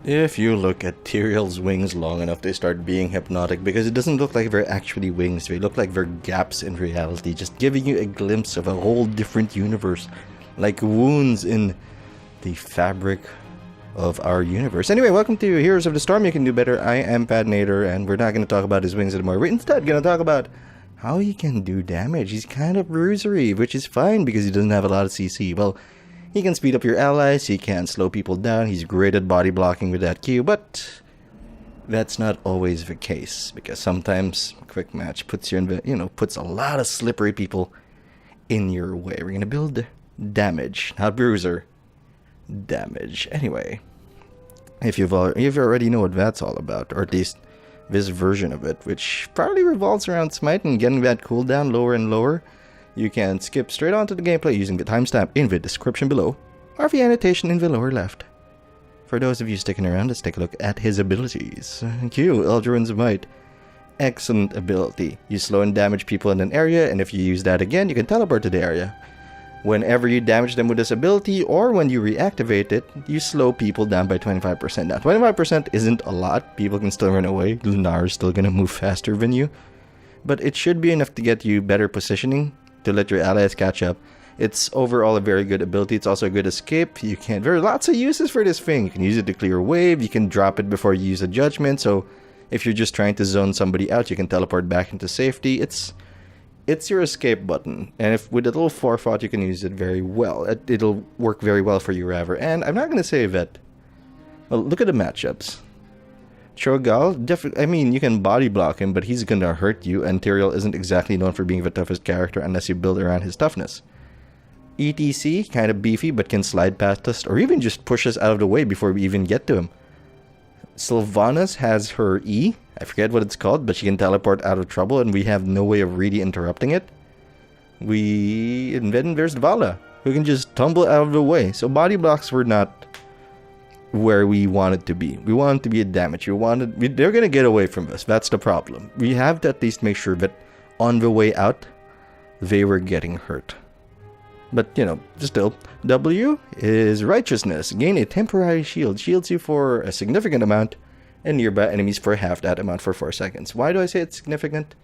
If you look at Tyrael's wings long enough, they start being hypnotic because it doesn't look like they're actually wings. They look like they're gaps in reality, just giving you a glimpse of a whole different universe, like wounds in the fabric of our universe. Anyway, welcome to Heroes of the Storm. You can do better. I am Patinator, and we're not going to talk about his wings anymore. We're instead going to talk about how he can do damage. He's kind of bruisery, which is fine because he doesn't have a lot of CC. Well, he can speed up your allies, he can slow people down, he's great at body blocking with that Q, but that's not always the case, because sometimes a quick match puts you in puts a lot of slippery people in your way. We're gonna build damage, not bruiser. Damage. Anyway, if you already know what that's all about, or at least this version of it, which probably revolves around Smite and getting that cooldown lower and lower, you can skip straight onto the gameplay using the timestamp in the description below, or the annotation in the lower left. For those of you sticking around, let's take a look at his abilities. Q, Eldrain's Smite. Excellent ability. You slow and damage people in an area, and if you use that again, you can teleport to the area. Whenever you damage them with this ability, or when you reactivate it, you slow people down by 25%. Now, 25% isn't a lot. People can still run away. Lunar is still gonna move faster than you. But it should be enough to get you better positioning, to let your allies catch up. It's overall a very good ability. It's also a good escape. There are lots of uses for this thing. You can use it to clear a wave. You can drop it before you use a judgment. So if you're just trying to zone somebody out, you can teleport back into safety. It's your escape button. And if with a little forethought, you can use it very well. It'll work very well for you, rather. And I'm not going to say that. Well, look at the matchups. Cho'gall, you can body block him, but he's gonna hurt you, and Tyrael isn't exactly known for being the toughest character unless you build around his toughness. ETC, kind of beefy, but can slide past us, or even just push us out of the way before we even get to him. Sylvanas has her E, I forget what it's called, but she can teleport out of trouble, and we have no way of really interrupting it. And then there's Vala, who can just tumble out of the way, so body blocks were not where we want it to be. We want it to be a damage. They're gonna get away from us. That's the problem. We have to at least make sure that on the way out, they were getting hurt. But, still. W is Righteousness. Gain a temporary shield. Shields you for a significant amount, and nearby enemies for half that amount for 4 seconds. Why do I say it's significant?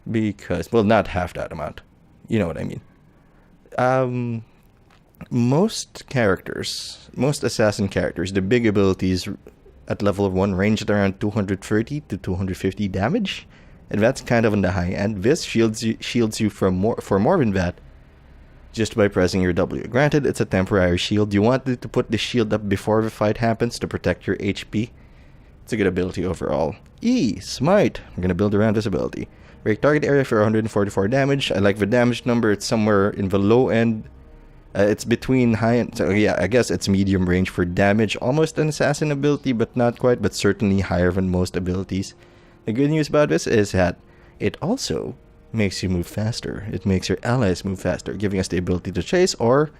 Because, well, not half that amount. You know what I mean. Most assassin characters, the big abilities at level 1 ranged around 230 to 250 damage, and that's kind of on the high end. This shields you for more than that just by pressing your W. Granted, it's a temporary shield. You want to put the shield up before the fight happens to protect your HP. It's a good ability overall. E, Smite. I'm going to build around this ability. Break target area for 144 damage. I like the damage number. It's somewhere in the low end. It's between high and... So yeah, I guess it's medium range for damage. Almost an assassin ability, but not quite. But certainly higher than most abilities. The good news about this is that it also makes you move faster. It makes your allies move faster, giving us the ability to chase, or,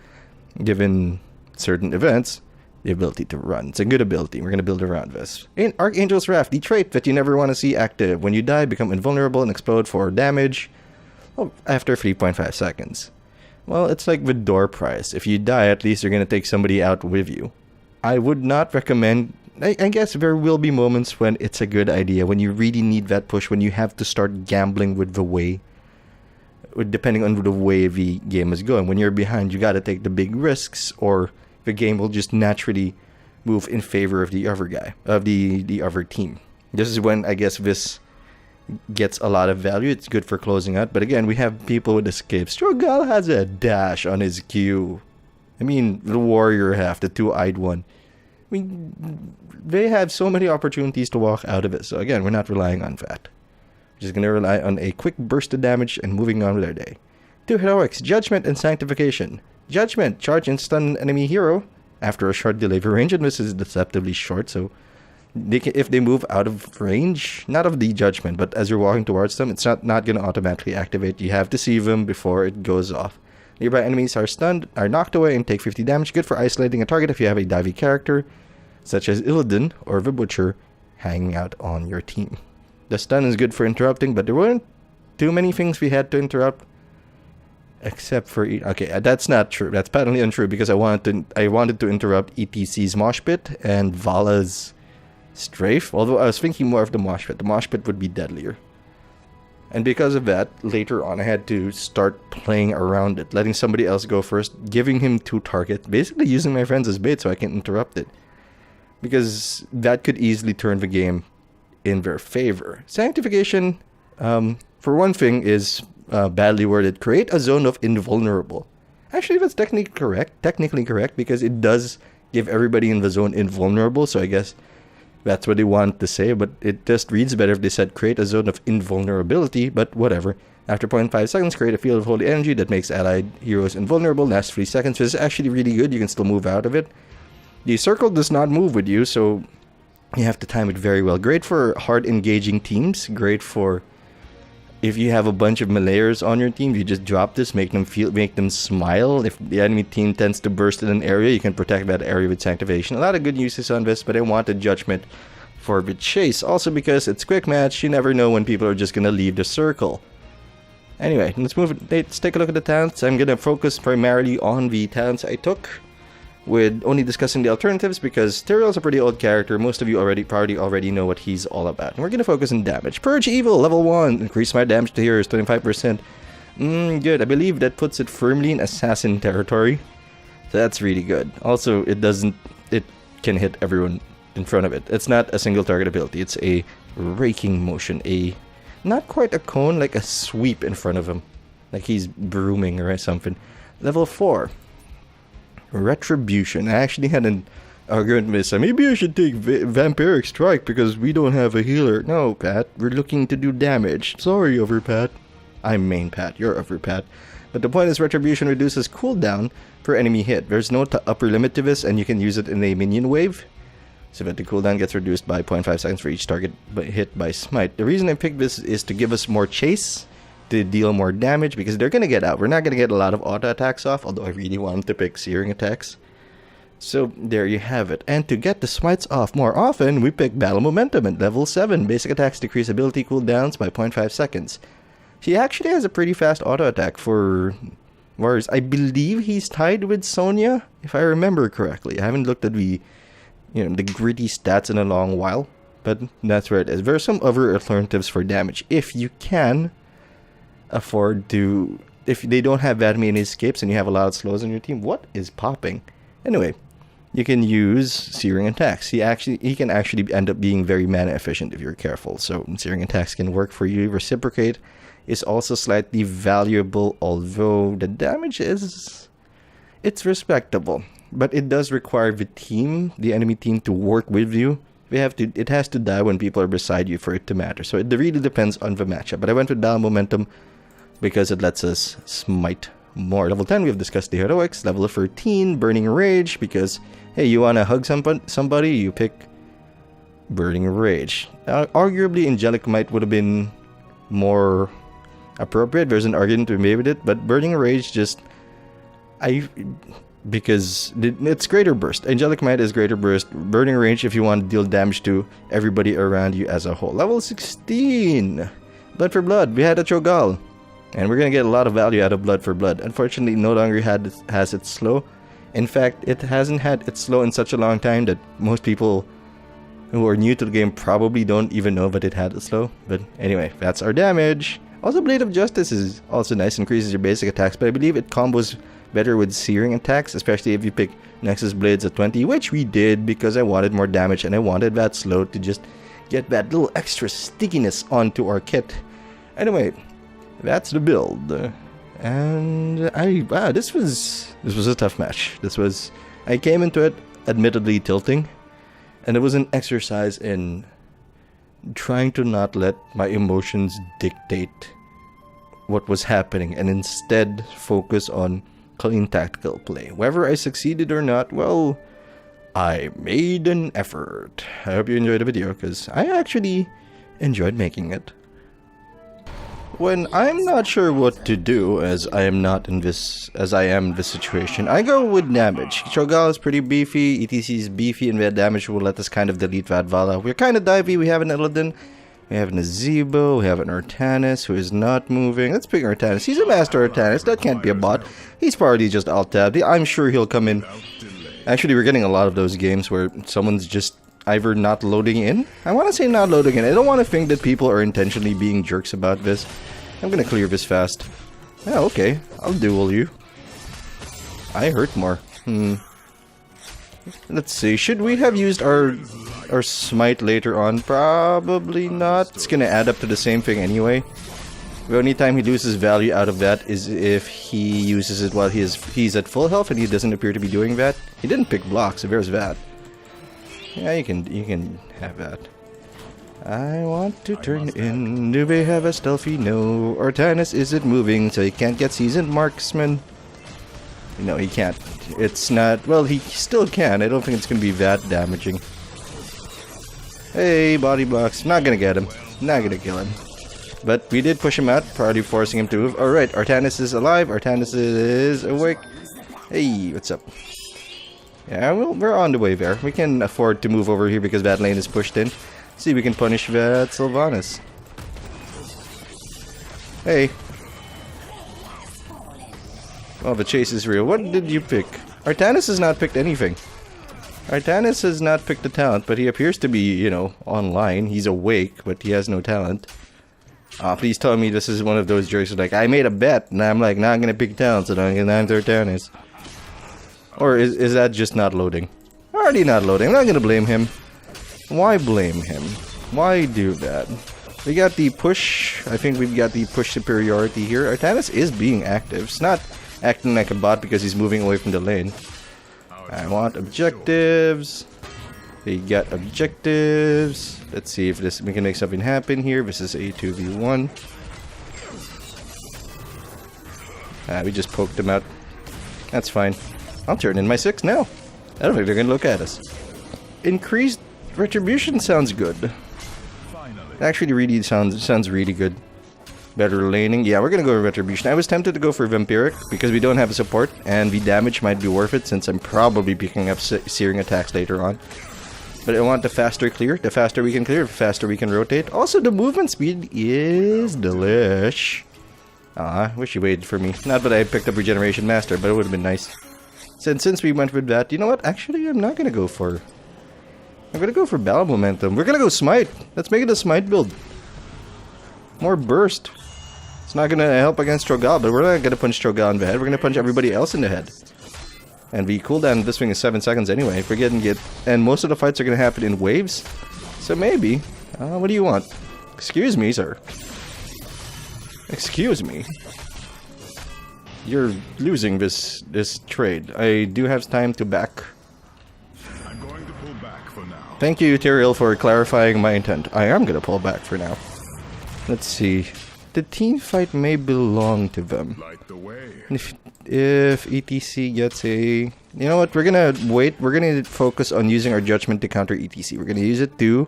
given certain events, the ability to run. It's a good ability. We're going to build around this. In Archangel's Wrath, the trait that you never want to see active. When you die, become invulnerable and explode for damage after 3.5 seconds. Well, it's like the door prize. If you die, at least you're going to take somebody out with you. I would not recommend... I guess there will be moments when it's a good idea, when you really need that push, when you have to start gambling with the way... Depending on the way the game is going. When you're behind, you got to take the big risks, or the game will just naturally move in favor of the other guy, of the other team. This is when, I guess, this gets a lot of value. It's good for closing out, but again, we have people with escapes. Cho'gall has a dash on his Q. The warrior half, the two-eyed one. They have so many opportunities to walk out of it, so again, we're not relying on that. We're just gonna rely on a quick burst of damage and moving on with our day. 2 heroics, Judgment and Sanctification. Judgment, charge and stun an enemy hero after a short delay. The range on this is deceptively short, so if they move out of range, not of the judgment, but as you're walking towards them, it's not going to automatically activate. You have to see them before it goes off. Nearby enemies are stunned, are knocked away, and take 50 damage. Good for isolating a target if you have a divey character, such as Illidan or the Butcher, hanging out on your team. The stun is good for interrupting, but there weren't too many things we had to interrupt. Except for okay, that's not true. That's patently untrue because I wanted to interrupt ETC's mosh pit and Vala's strafe. Although I was thinking more of the mosh pit. The mosh pit would be deadlier. And because of that, later on I had to start playing around it, letting somebody else go first, giving him 2 targets, basically using my friends as bait so I can interrupt it. Because that could easily turn the game in their favor. Sanctification, for one thing, is badly worded. Create a zone of invulnerable. Actually, that's technically correct, because it does give everybody in the zone invulnerable, so I guess that's what they want to say, but it just reads better if they said create a zone of invulnerability, but whatever. After 0.5 seconds, create a field of holy energy that makes allied heroes invulnerable. Lasts 3 seconds, which is actually really good. You can still move out of it. The circle does not move with you, so you have to time it very well. Great for hard engaging teams. Great for if you have a bunch of melayers on your team, you just drop this, make them smile. If the enemy team tends to burst in an area, you can protect that area with Sanctification. A lot of good uses on this, but I wanted Judgment for the chase. Also because it's quick match, you never know when people are just gonna leave the circle. Anyway, let's take a look at the talents. I'm gonna focus primarily on the talents I took, with only discussing the alternatives because Tyrael's a pretty old character. Most of you probably already know what he's all about. And we're going to focus on damage. Purge Evil, level 1. Increase my damage to heroes 25%. Good. I believe that puts it firmly in assassin territory. So that's really good. Also, it can hit everyone in front of it. It's not a single target ability. It's a raking motion. Not quite a cone, like a sweep in front of him. Like he's brooming or something. Level 4. Retribution. I actually had an argument with some. Maybe I should take Vampiric Strike because we don't have a healer. No, Pat. We're looking to do damage. Sorry, Overpat. I'm main Pat. You're Overpat. But the point is Retribution reduces cooldown per enemy hit. There's no upper limit to this, and you can use it in a minion wave. So that the cooldown gets reduced by 0.5 seconds for each target hit by Smite. The reason I picked this is to give us more chase, to deal more damage, because they're going to get out. We're not going to get a lot of auto attacks off, although I really wanted to pick searing attacks. So there you have it. And to get the smites off more often, we pick Battle Momentum at level 7. Basic attacks decrease ability cooldowns by 0.5 seconds. He actually has a pretty fast auto attack for Warriors. I believe he's tied with Sonya, if I remember correctly. I haven't looked at the gritty stats in a long while, but that's where it is. There are some other alternatives for damage if you can afford to, if they don't have that many escapes and you have a lot of slows on your team. What is popping? Anyway, you can use searing attacks. He can actually end up being very mana efficient if you're careful. So searing attacks can work for you. Reciprocate is also slightly valuable, although the damage it's respectable. But it does require the enemy team to work with you. It has to die when people are beside you for it to matter. So it really depends on the matchup. But I went with Battle Momentum because it lets us smite more. Level 10, we have discussed the heroics. Level 13, Burning Rage, because, hey, you want to hug somebody, you pick Burning Rage. Arguably, Angelic Might would have been more appropriate. There's an argument to be made with it, but Burning Rage because it's greater burst. Angelic Might is greater burst. Burning Rage if you want to deal damage to everybody around you as a whole. Level 16, Blood for Blood. We had a Cho'gall, and we're going to get a lot of value out of Blood for Blood. Unfortunately, no longer has its slow. In fact, it hasn't had its slow in such a long time that most people who are new to the game probably don't even know that it had a slow. But anyway, that's our damage. Also, Blade of Justice is also nice, increases your basic attacks, but I believe it combos better with searing attacks, especially if you pick Nexus Blades at 20, which we did because I wanted more damage and I wanted that slow to just get that little extra stickiness onto our kit. Anyway, that's the build. And this was a tough match. I came into it admittedly tilting, and it was an exercise in trying to not let my emotions dictate what was happening and instead focus on clean tactical play. Whether I succeeded or not, well, I made an effort. I hope you enjoyed the video because I actually enjoyed making it. When I'm not sure what to do, as I am in this situation, I go with damage. Cho'gall is pretty beefy, ETC is beefy, and that damage will let us kind of delete that Vala. We're kind of divey, we have an Illidan. We have an Azebo, we have an Artanis who is not moving. Let's pick Artanis. He's a master Artanis, that can't be a bot. He's probably just alt-tabbed. I'm sure he'll come in. Actually, we're getting a lot of those games where someone's just either not loading in. I want to say not loading in. I don't want to think that people are intentionally being jerks about this. I'm gonna clear this fast. Yeah, okay. I'll duel you. I hurt more. Let's see. Should we have used our Smite later on? Probably not. It's gonna add up to the same thing anyway. The only time he loses value out of that is if he uses it while he's at full health and he doesn't appear to be doing that. He didn't pick blocks, so there's that. Yeah, you can have that. I want to turn in. Do they have a stealthy? No. Artanis isn't moving, so he can't get seasoned marksman. No, he can't. It's not. Well, he still can. I don't think it's gonna be that damaging. Hey, body blocks. Not gonna get him. Not gonna kill him. But we did push him out, probably forcing him to move. Alright, Artanis is alive. Artanis is awake. Hey, what's up? Yeah, well, we're on the way there. We can afford to move over here because that lane is pushed in. See, we can punish that Sylvanas. Hey. Oh, the chase is real. What did you pick? Artanis has not picked anything. Artanis has not picked a talent, but he appears to be, you know, online. He's awake, but he has no talent. Please tell me this is one of those jerks like, I made a bet, and I'm like, not gonna pick talents, and I'm gonna enter Artanis. Or is that just not loading? Already not loading. I'm not gonna blame him. Why blame him? Why do that? We got the push. I think we've got the push superiority here. Artanis is being active. It's not acting like a bot because he's moving away from the lane. I want objectives. We got objectives. Let's see if we can make something happen here. This is a 2v1. We just poked him out. That's fine. I'll turn in my 6 now. I don't think they're gonna look at us. Increased retribution sounds good. Actually, really sounds really good. Better laning. Yeah, we're gonna go for retribution. I was tempted to go for vampiric because we don't have a support, and the damage might be worth it since I'm probably picking up searing attacks later on. But I want the faster clear. The faster we can clear, the faster we can rotate. Also, the movement speed is delish. Wish you waited for me. Not that I picked up Regeneration Master, but it would have been nice. Since we went with that, you know what? Actually, I'm not gonna go for... I'm gonna go for Battle Momentum. We're gonna go Smite. Let's make it a Smite build. More burst. It's not gonna help against Cho'gall, but we're not gonna punch Cho'gall in the head. We're gonna punch everybody else in the head. And the cooldown of this thing is 7 seconds anyway. If we're getting it, and most of the fights are gonna happen in waves. So maybe. What do you want? Excuse me, sir. Excuse me. You're losing this trade. I do have time to back. I'm going to pull back for now. Thank you, Tyrael, for clarifying my intent. I am gonna pull back for now. Let's see. The team fight may belong to them. Light the way. If ETC gets a... You know what? We're gonna wait. We're gonna focus on using our judgment to counter ETC. We're gonna use it to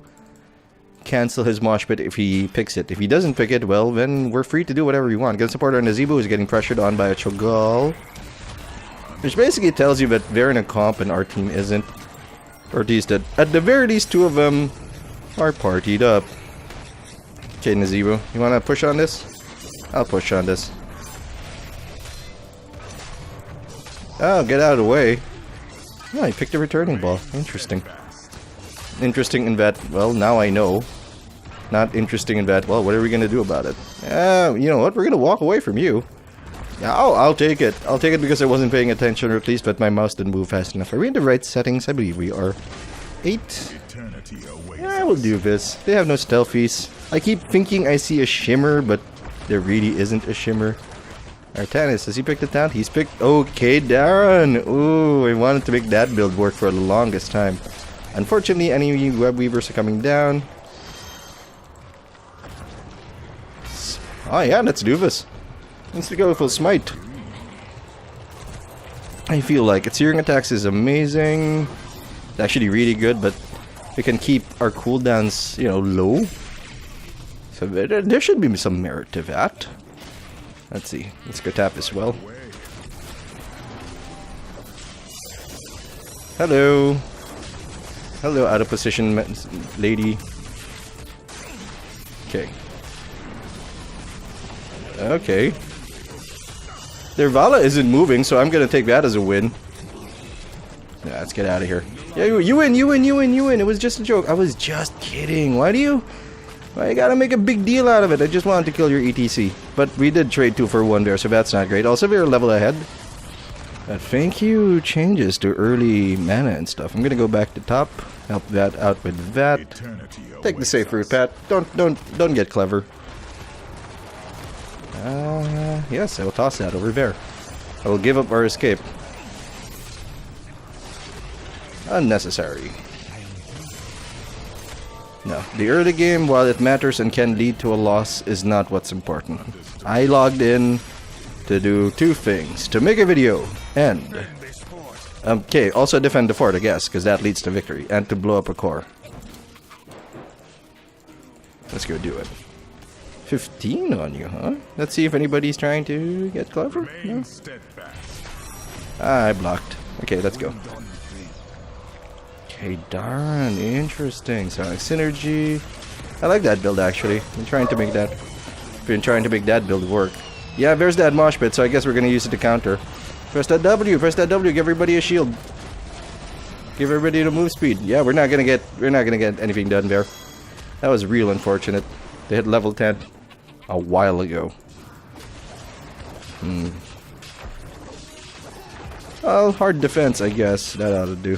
cancel his mosh pit if he picks it. If he doesn't pick it, well, then we're free to do whatever we want. Gonna support our Nazebo, who's getting pressured on by a Cho'gall. Which basically tells you that they're in a comp and our team isn't. Or at least, at the very least, two of them are partied up. Okay, Nazebo, you wanna push on this? I'll push on this. Oh, get out of the way. Oh, he picked a returning ball. Interesting. Interesting in that, well, now I know. Not interesting in that, well, what are we gonna do about it? You know what, we're gonna walk away from you. Yeah, I'll take it. I'll take it because I wasn't paying attention, or at least that my mouse didn't move fast enough. Are we in the right settings? I believe we are. 8. Yeah, we'll do this. They have no stealthies. I keep thinking I see a shimmer, but there really isn't a shimmer. Artanis, has he picked it down? He's picked... Okay, Darren! Ooh, I wanted to make that build work for the longest time. Unfortunately, any web weavers are coming down. Oh yeah, let's do this. Let's go for Smite. I feel like its searing attacks is amazing. It's actually really good, but we can keep our cooldowns, you know, low. So there should be some merit to that. Let's see. Let's go tap as well. Hello. Hello, out of position lady. Okay. Okay. Their Vala isn't moving, so I'm gonna take that as a win. Yeah, let's get out of here. Yeah, you win, you win, you win, you win. It was just a joke. I was just kidding. Why you gotta make a big deal out of it? I just wanted to kill your ETC. But we did trade 2 for 1 there, so that's not great. Also, we're a level ahead. Thank you changes to early mana and stuff. I'm gonna go back to top. Help that out with that. Take the safe route, Pat. Don't get clever. Yes, I will toss that over there. I will give up our escape. Unnecessary. No, the early game, while it matters and can lead to a loss, is not what's important. I logged in to do 2 things. To make a video, and... okay, also defend the fort, I guess, because that leads to victory. And to blow up a core. Let's go do it. 15 on you, huh? Let's see if anybody's trying to get clever. No? I blocked. Okay, let's go. Okay, darn, interesting. Sonic Synergy. I like that build, actually. I'm trying to make that... been trying to make that build work. Yeah, there's that mosh pit, so I guess we're gonna use it to counter. Press that W, give everybody a shield. Give everybody the move speed. Yeah, we're not gonna get anything done there. That was real unfortunate. They hit level 10 a while ago. Well, hard defense, I guess. That ought to do.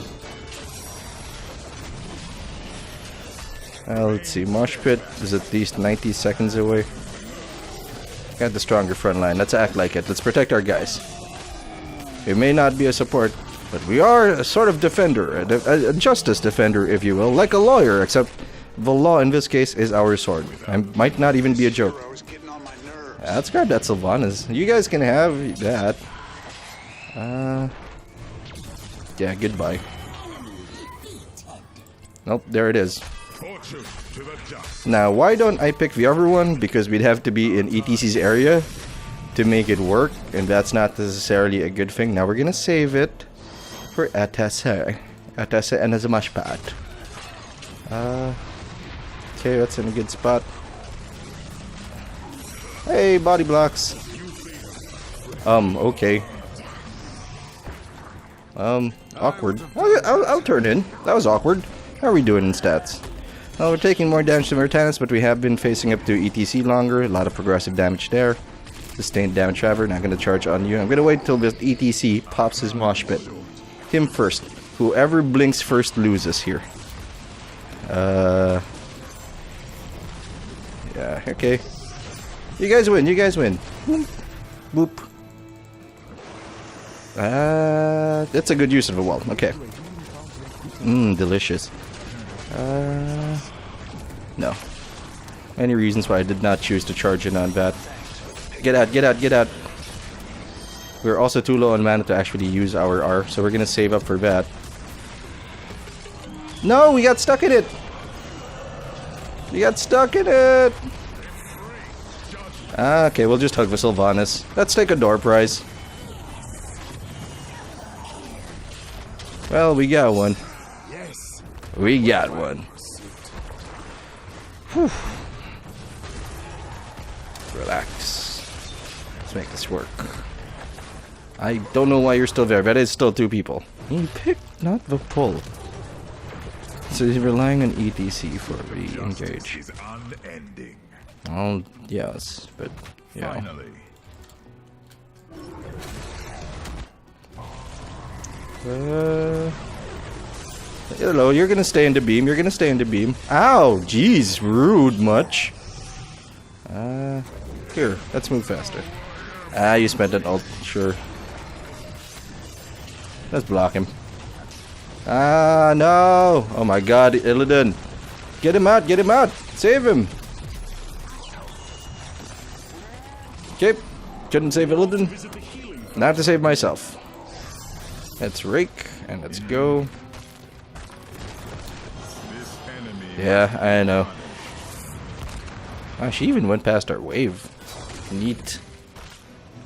Let's see. Mosh pit is at least 90 seconds away. Got the stronger front line. Let's act like it. Let's protect our guys. We may not be a support, but we are a sort of defender, a justice defender, if you will, like a lawyer, except the law in this case is our sword. I might not even be a joke. Let's grab that Sylvanas. You guys can have that. Yeah, goodbye. Nope, there it is. Now, why don't I pick the other one? Because we'd have to be in ETC's area to make it work, and that's not necessarily a good thing. Now we're gonna save it for Atase. Atase and as a mash pad. Okay, that's in a good spot. Hey, body blocks. Okay. Awkward. I'll turn in. That was awkward. How are we doing in stats? Well, we're taking more damage than our tenants, but we have been facing up to ETC longer. A lot of progressive damage there. Sustained damage, however. Not going to charge on you. I'm going to wait till this ETC pops his mosh pit. Him first. Whoever blinks first loses here. Yeah, okay. You guys win, you guys win. Boop. That's a good use of a wall. Okay. Delicious. No. Any reasons why I did not choose to charge in on that? Get out, get out, get out. We're also too low on mana to actually use our R, so we're gonna save up for that. No, we got stuck in it! We got stuck in it! Okay, we'll just hug the Sylvanas. Let's take a door prize. Well, we got one. We got one. Whew. Relax. Let's make this work. I don't know why you're still there. That is still 2 people. You picked not the pull. So he's relying on ETC for the engage. Oh, yes, but yeah. Finally. Hello, you're gonna stay in the beam. You're gonna stay in the beam. Ow! Jeez, rude much. Here, let's move faster. You spent an ult, sure. Let's block him. No! Oh my god, Illidan. Get him out, get him out! Save him! Okay, couldn't save Illidan. Now I have to save myself. Let's rake, and let's go. Yeah, I know. She even went past our wave. Neat.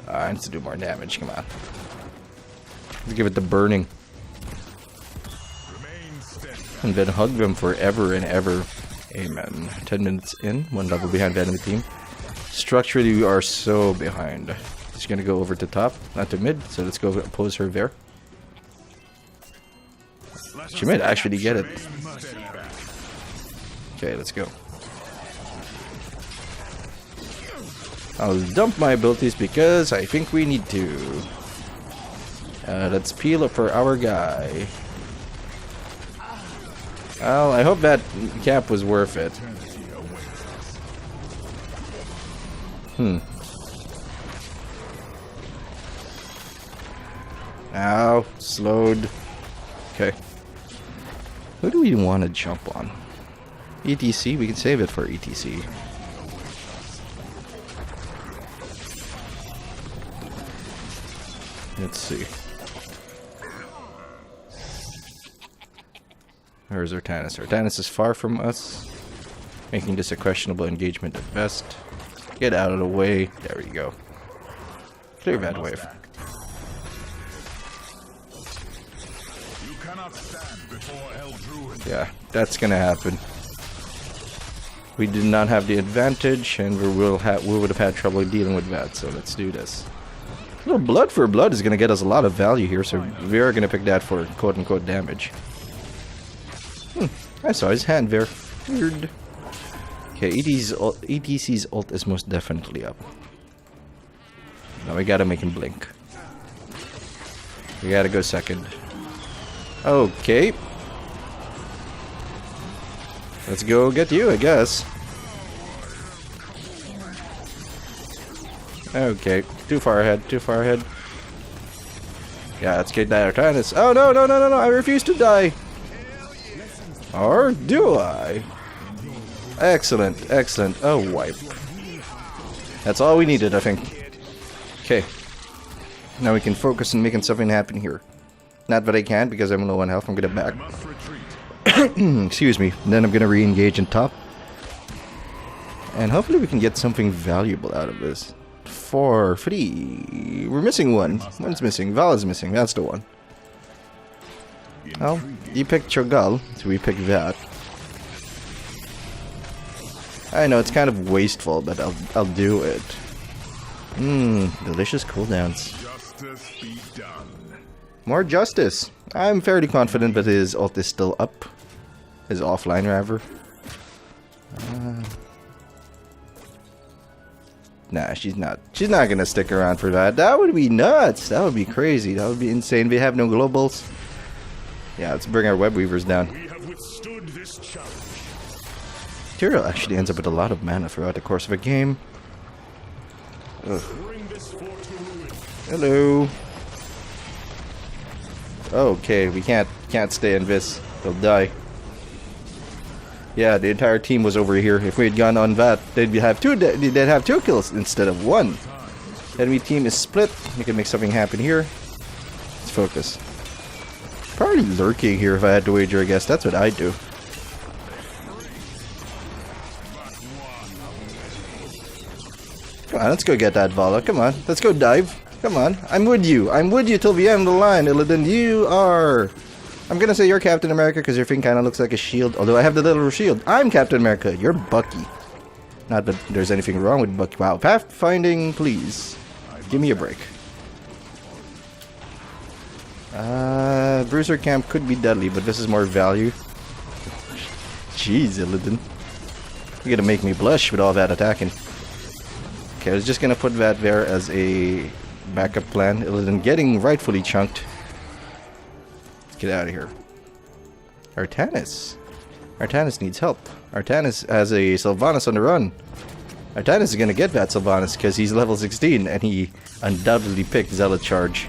I need to do more damage, come on. Let's give it the burning. And then hug them forever and ever. Amen. 10 minutes in, 1 level behind the enemy team. Structurally, we are so behind. She's gonna go over to top, not to mid, so let's go oppose her there. She might actually get it. Okay, let's go. I'll dump my abilities because I think we need to. Let's peel up for our guy. Well, I hope that cap was worth it. Ow, slowed. Okay. Who do we want to jump on? ETC? We can save it for ETC. Let's see. Where's Artanis? Artanis is far from us, making this a questionable engagement at best. Get out of the way. There we go. Clear that wave. Yeah, that's gonna happen. We did not have the advantage, and we would have had trouble dealing with that. So let's do this. A little blood for blood is gonna get us a lot of value here, so we are gonna pick that for quote-unquote damage. I saw his hand there. Weird. Okay, ETC's ult is most definitely up. Now we gotta make him blink. We gotta go second. Okay. Let's go get you, I guess. Okay, too far ahead, too far ahead. Yeah, let's get that Artanis. Oh no, no, no, no, no, I refuse to die. Or do I? Excellent, excellent. Oh, wipe. That's all we needed, I think. Okay. Now we can focus on making something happen here. Not that I can, because I'm low on health. I'm gonna back. Excuse me. And then I'm gonna re-engage in top. And hopefully we can get something valuable out of this. 4, 3. We're missing one. One's missing. Vala's missing. That's the one. Well, you picked Cho'gall, so we picked that. I know it's kind of wasteful, but I'll do it. Delicious cooldowns. More justice. I'm fairly confident that his ult is still up. His offline, rather. Nah, she's not. She's not gonna stick around for that. That would be nuts. That would be crazy. That would be insane. We have no globals. Yeah, let's bring our web weavers down. Tyrael actually ends up with a lot of mana throughout the course of a game. Ugh. Hello. Okay, we can't stay in this. They'll die. Yeah, the entire team was over here. If we had gone on that, they'd have 2 kills instead of 1. Enemy team is split. We can make something happen here. Let's focus. Probably lurking here if I had to wager, I guess. That's what I'd do. Come on, let's go get that Vala. Come on, let's go dive. Come on, I'm with you. I'm with you till the end of the line, Illidan. You are... I'm gonna say you're Captain America because your thing kind of looks like a shield. Although I have the little shield. I'm Captain America. You're Bucky. Not that there's anything wrong with Bucky. Wow, pathfinding, please. Give me a break. Bruiser Camp could be deadly, but this is more value. Jeez, Illidan. You're gonna make me blush with all that attacking. Okay, I was just gonna put that there as a backup plan. Illidan getting rightfully chunked. Let's get out of here. Artanis. Artanis needs help. Artanis has a Sylvanas on the run. Artanis is gonna get that Sylvanas because he's level 16 and he undoubtedly picked Zealot Charge.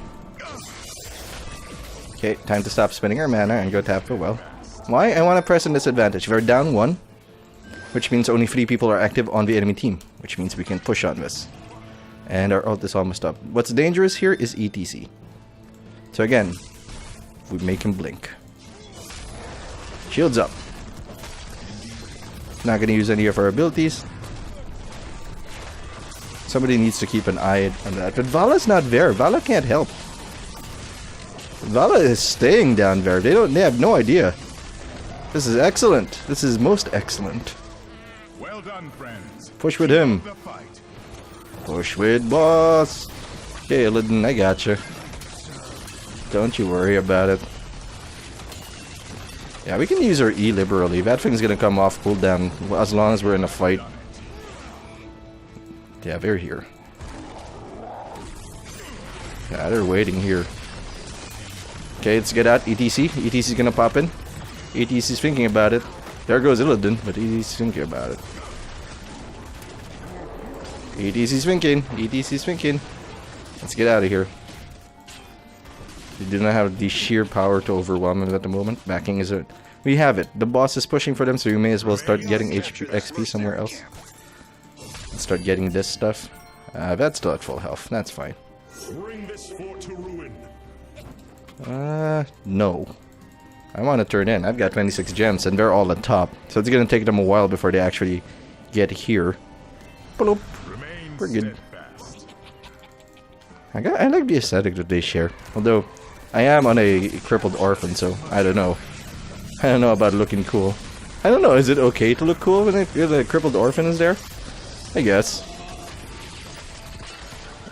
Okay, time to stop spending our mana and go tap for well. Why? I want to press in disadvantage. We're down 1, which means only 3 people are active on the enemy team, which means we can push on this. And our ult is almost up. What's dangerous here is ETC. So again, we make him blink. Shields up. Not going to use any of our abilities. Somebody needs to keep an eye on that. But Vala's not there. Vala can't help. Vala is staying down there. They have no idea. This is excellent. This is most excellent. Well done, friends. Push with him. The fight. Push with boss. Okay, Illidan, I gotcha. Don't you worry about it. Yeah, we can use our E liberally. That thing's gonna come off cooldown as long as we're in a fight. Yeah, they're here. Yeah, they're waiting here. Okay, let's get out. ETC. ETC's gonna pop in. ETC's thinking about it. There goes Illidan, but ETC's thinking about it. ETC's thinking. ETC's thinking. Let's get out of here. We do not have the sheer power to overwhelm him at the moment. Backing is a... We have it. The boss is pushing for them, so we may as well start getting XP somewhere else. Let's start getting this stuff. That's still at full health. That's fine. Bring this fort to ruin. No. I want to turn in. I've got 26 gems, and they're all on top. So it's going to take them a while before they actually get here. Bloop. We're good. I like the aesthetic that they share. Although, I am on a crippled orphan, so I don't know. I don't know about looking cool. I don't know, is it okay to look cool when a crippled orphan is there? I guess.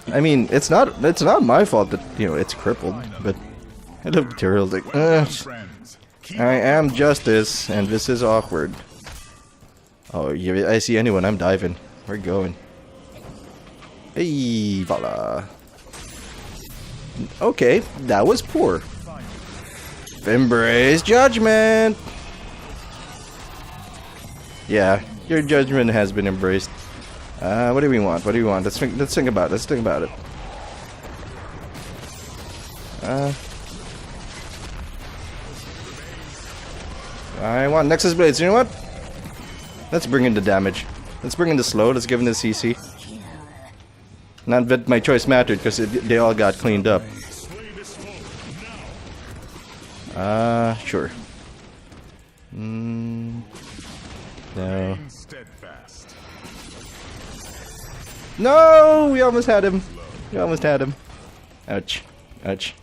I mean, it's not my fault that, you know, it's crippled, but I love Tyrael like, I am justice, and this is awkward. Oh, yeah, I see anyone, I'm diving. We're going. Hey, voila. Okay, that was poor. Embrace judgment! Yeah, your judgment has been embraced. What do we want? What do we want? Let's think about it. Let's think about it. I want Nexus Blades. You know what? Let's bring in the damage. Let's bring in the slow. Let's give him the CC. Not that my choice mattered, because they all got cleaned up. Sure. No. No! We almost had him. We almost had him. Ouch. Ouch.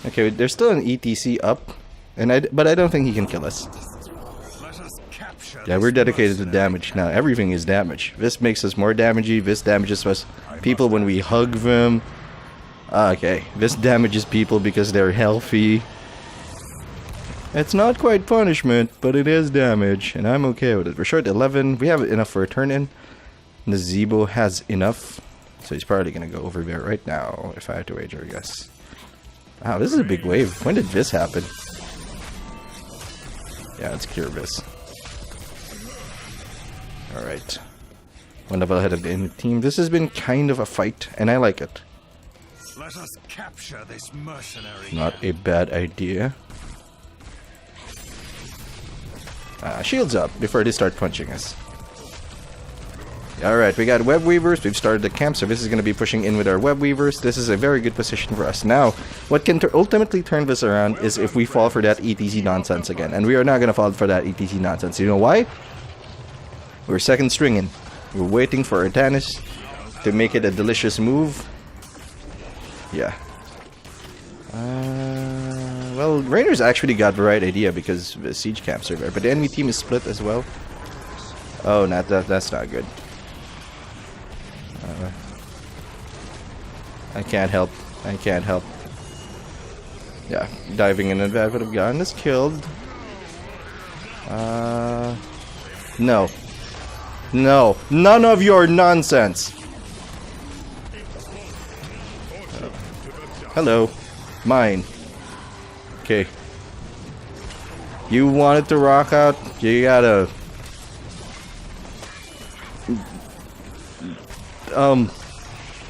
Okay, there's still an ETC up, but I don't think he can kill us. Yeah, we're dedicated to damage now. Everything is damage. This makes us more damagey. This damages us people when we hug them. Okay, this damages people because they're healthy. It's not quite punishment, but it is damage, and I'm okay with it. We're short 11. We have enough for a turn-in. Nazebo has enough, so he's probably gonna go over there right now, if I had to wager, I guess. Wow, this is a big wave. When did this happen? Yeah, let's cure this. Alright. One level ahead of the enemy team. This has been kind of a fight, and I like it. Let us capture this mercenary. Not a bad idea. Shields up before they start punching us. Alright, we got web weavers. We've started the camp, so this is going to be pushing in with our web weavers. This is a very good position for us. Now, what can ultimately turn this around is if we fall for that ETC nonsense again. And we are not going to fall for that ETC nonsense. You know why? We're second stringing. We're waiting for Artanis to make it a delicious move. Yeah. Well, Rainer's actually got the right idea because the siege camps are there, but the enemy team is split as well. Oh, that's not good. I can't help. I can't help. Yeah, diving in and that would have gotten us killed. No. No. None of your nonsense. Hello. Mine. Okay. You wanted to rock out? You gotta...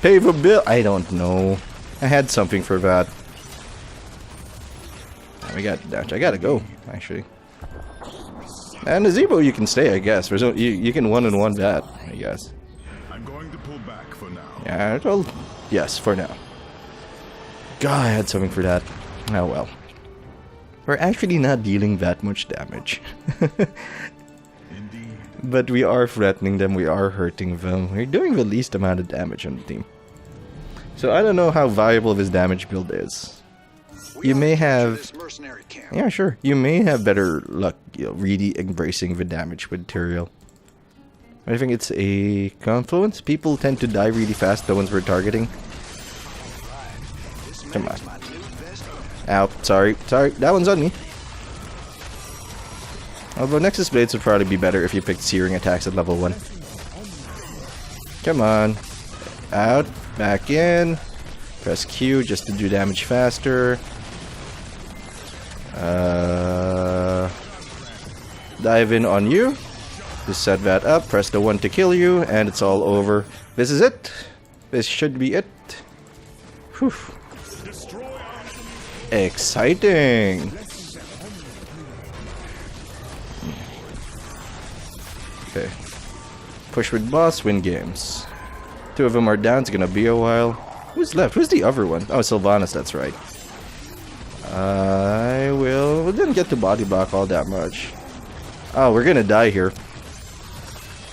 pay the bill? I don't know. I had something for that. We got dash. I gotta go, actually. And Nazebo, you can stay, I guess. There's no, you can 1-on-1 that, I guess. I'm going to pull back for now. Yeah, well, yes, for now. God, I had something for that. Oh well. We're actually not dealing that much damage. But we are threatening them, we are hurting them. We're doing the least amount of damage on the team. So I don't know how viable this damage build is. you may have... Yeah, sure. You may have better luck, you know, really embracing the damage with Tyrael. I think it's a confluence. People tend to die really fast, the ones we're targeting. Come on. Ow, sorry. Sorry, that one's on me. Although Nexus Blades would probably be better if you picked Searing attacks at level 1. Come on. Out. Back in. Press Q just to do damage faster. Dive in on you. Just set that up. Press the 1 to kill you. And it's all over. This is it. This should be it. Whew. Exciting. Okay. Push with boss, win games. 2 of them are down, it's gonna be a while. Who's left? Who's the other one? Oh, Sylvanas, that's right. We didn't get to body block all that much. Oh, we're gonna die here.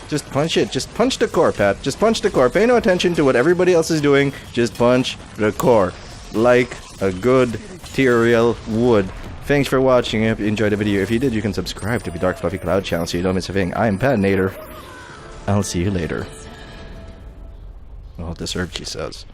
Just punch it. Just punch the core, Pat. Just punch the core. Pay no attention to what everybody else is doing. Just punch the core. Like a good Tyrael would. Thanks for watching. I hope you enjoyed the video. If you did, you can subscribe to the Dark Fluffy Cloud channel so you don't miss a thing. I'm Patinator. I'll see you later. Well deserved, she says.